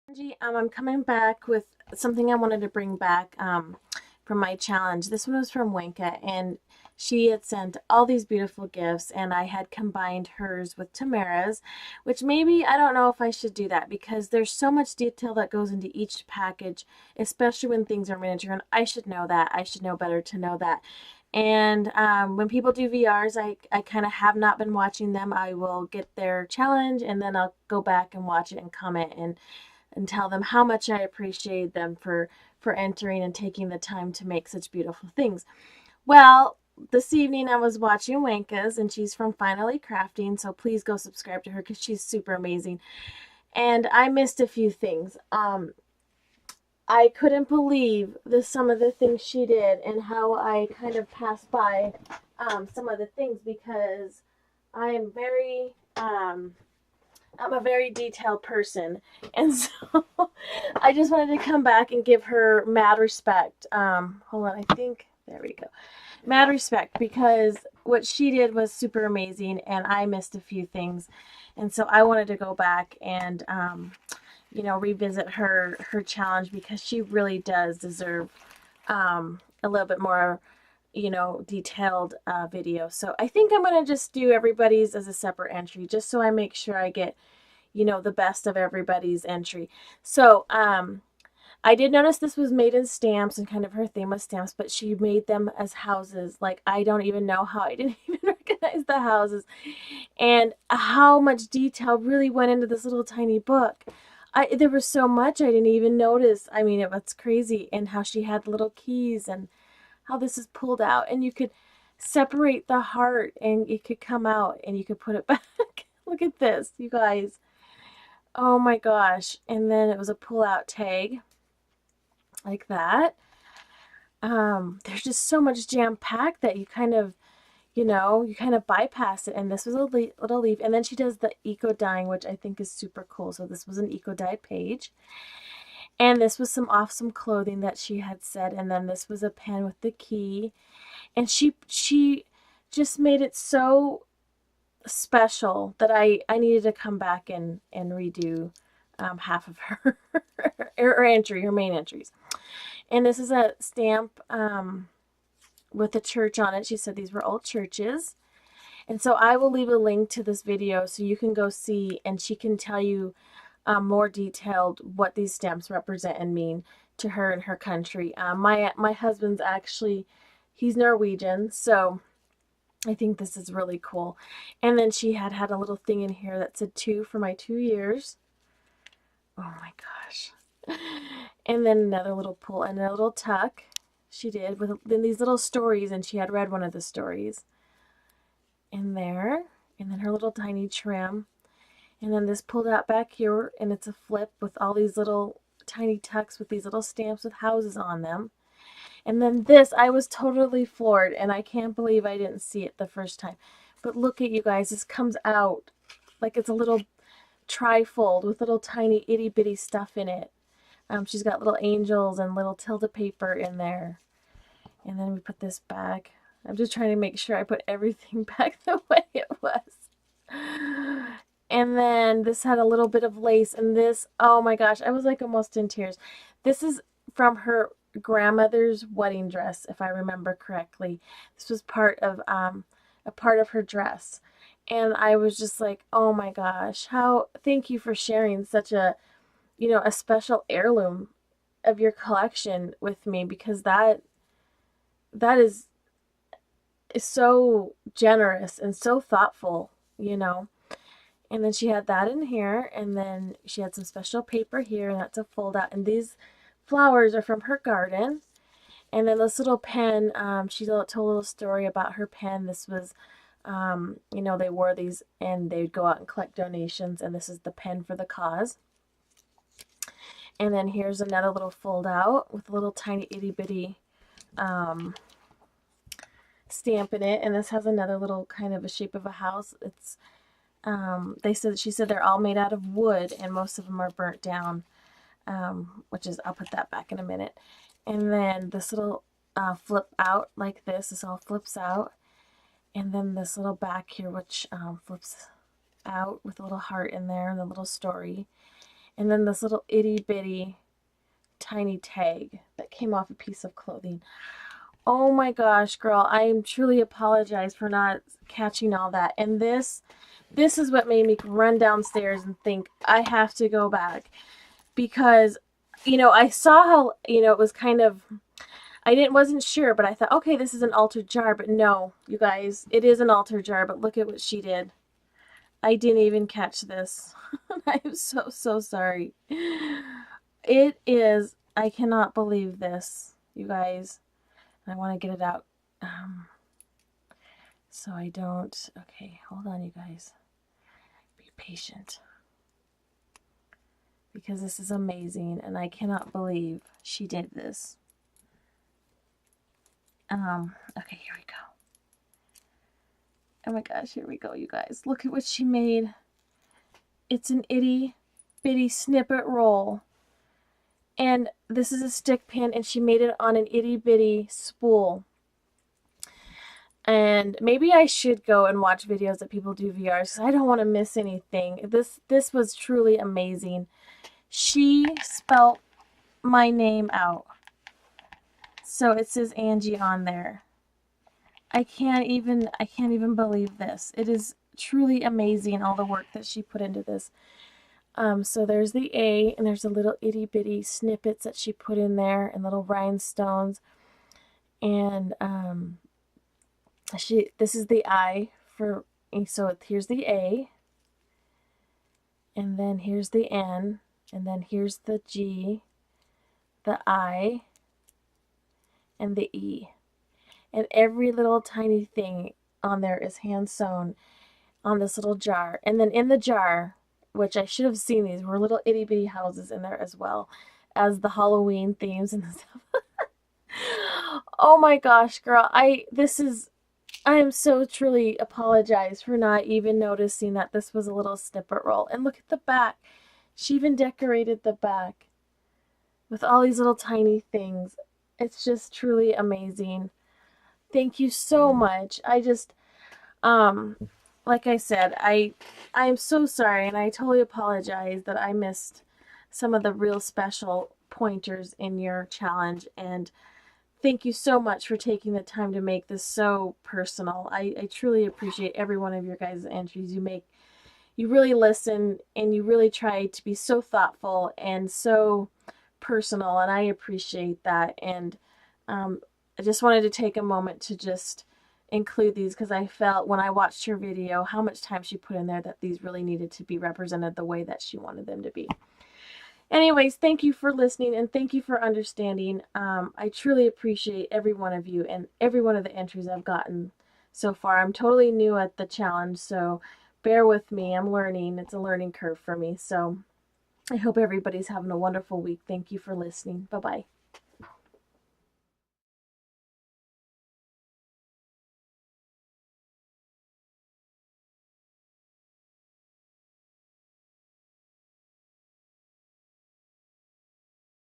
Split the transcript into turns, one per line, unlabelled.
I'm coming back with something I wanted to bring back from my challenge. This one was from Wenche, and she had sent all these beautiful gifts, and I had combined hers with Tamara's, which maybe I don't know if I should do that because there's so much detail that goes into each package, especially when things are miniature, and I should know that. I should know better to know that. And when people do VRs, I kind of have not been watching them. I will get their challenge and then I'll go back and watch it and comment and tell them how much I appreciate them for entering and taking the time to make such beautiful things. Well, this evening I was watching Wanka's, and she's from Finally Crafting, so please go subscribe to her because she's super amazing. And I missed a few things. I couldn't believe some of the things she did and how I kind of passed by some of the things because I am very I'm a very detailed person, and so I just wanted to come back and give her mad respect. Hold on, I think there we go. Mad respect because what she did was super amazing, and I missed a few things, and so I wanted to go back and revisit her challenge because she really does deserve a little bit more detailed video. So I think I'm going to just do everybody's as a separate entry just so I make sure I get the best of everybody's entry. So I did notice this was made in stamps and kind of her theme was stamps, but she made them as houses. Like, I don't even know how I didn't even recognize the houses and how much detail really went into this little tiny book. There was so much I didn't even notice. I mean, it was crazy. And how she had little keys and how this is pulled out and you could separate the heart and it could come out and you could put it back. Look at this, you guys. Oh my gosh. And then it was a pull-out tag like that. There's just so much jam-packed that you kind of, you kind of bypass it. And this was a little leaf. And then she does the eco dyeing, which I think is super cool. So this was an eco dyed page. And this was some awesome clothing that she had said. And then this was a pen with the key. And she just made it so special that I needed to come back and redo half of her entry, her main entries. And this is a stamp with a church on it. She said these were old churches. And so I will leave a link to this video so you can go see and she can tell you more detailed what these stamps represent and mean to her and her country. My husband's actually, he's Norwegian, so I think this is really cool. And then she had a little thing in here that said 2 for my 2 years. Oh my gosh. And then another little pull and a little tuck she did with then these little stories, and she had read one of the stories in there. And then her little tiny trim. And then this pulled out back here, and it's a flip with all these little tiny tucks with these little stamps with houses on them. And then this, I was totally floored, and I can't believe I didn't see it the first time. But look at you guys, this comes out like it's a little trifold with little tiny itty bitty stuff in it. She's got little angels and little tilde paper in there. And then we put this back. I'm just trying to make sure I put everything back the way it was. And then this had a little bit of lace, and this, oh my gosh, I was like almost in tears. This is from her grandmother's wedding dress, if I remember correctly. This was part of a part of her dress. And I was just like, oh my gosh, thank you for sharing such a, a special heirloom of your collection with me, because that is so generous and so thoughtful. And then she had that in here, and then she had some special paper here, and that's a fold out. And these flowers are from her garden. And then this little pen, she told a little story about her pen. This was, they wore these and they'd go out and collect donations, and this is the pen for the cause. And then here's another little fold out with a little tiny itty bitty stamp in it, and this has another little kind of a shape of a house. It's she said they're all made out of wood, and most of them are burnt down, which is, I'll put that back in a minute. And then this little flip out like this all flips out, and then this little back here, which flips out with a little heart in there and a little story. and then this little itty bitty tiny tag that came off a piece of clothing. Oh my gosh, girl, I am truly apologize for not catching all that. And this is what made me run downstairs and think I have to go back because I saw how, it was kind of, wasn't sure, but I thought, okay, this is an altered jar, but no, you guys, it is an altered jar, but look at what she did. I didn't even catch this. I am so, so sorry. It is, I cannot believe this, you guys. I want to get it out so I don't, okay, hold on, you guys. Be patient. Because this is amazing, and I cannot believe she did this. Okay, here we go. Oh my gosh, here we go, you guys. Look at what she made. It's an itty bitty snippet roll. And this is a stick pin, and she made it on an itty bitty spool. And maybe I should go and watch videos that people do VRs because I don't want to miss anything. This was truly amazing. She spelt my name out. So it says Angie on there. I can't even believe this. It is truly amazing, all the work that she put into this. So there's the A, and there's a little itty bitty snippets that she put in there, and little rhinestones. And this is the I for, so here's the A, and then here's the N, and then here's the G, the I, and the E. And every little tiny thing on there is hand sewn on this little jar. And then in the jar, which I should have seen, these were little itty bitty houses in there as well as the Halloween themes and stuff. Oh my gosh, girl, I am so truly apologize for not even noticing that this was a little snippet roll. And look at the back. She even decorated the back with all these little tiny things. It's just truly amazing. Thank you so much. I just, like I said, I'm so sorry, and I totally apologize that I missed some of the real special pointers in your challenge. And thank you so much for taking the time to make this so personal. I truly appreciate every one of your guys' entries you make. You really listen, and you really try to be so thoughtful and so personal, and I appreciate that. And I just wanted to take a moment to just include these because I felt when I watched her video how much time she put in there that these really needed to be represented the way that she wanted them to be. Anyways, thank you for listening, and thank you for understanding. I truly appreciate every one of you and every one of the entries I've gotten so far. I'm totally new at the challenge, so bear with me. I'm learning. It's a learning curve for me. So I hope everybody's having a wonderful week. Thank you for listening. Bye-bye.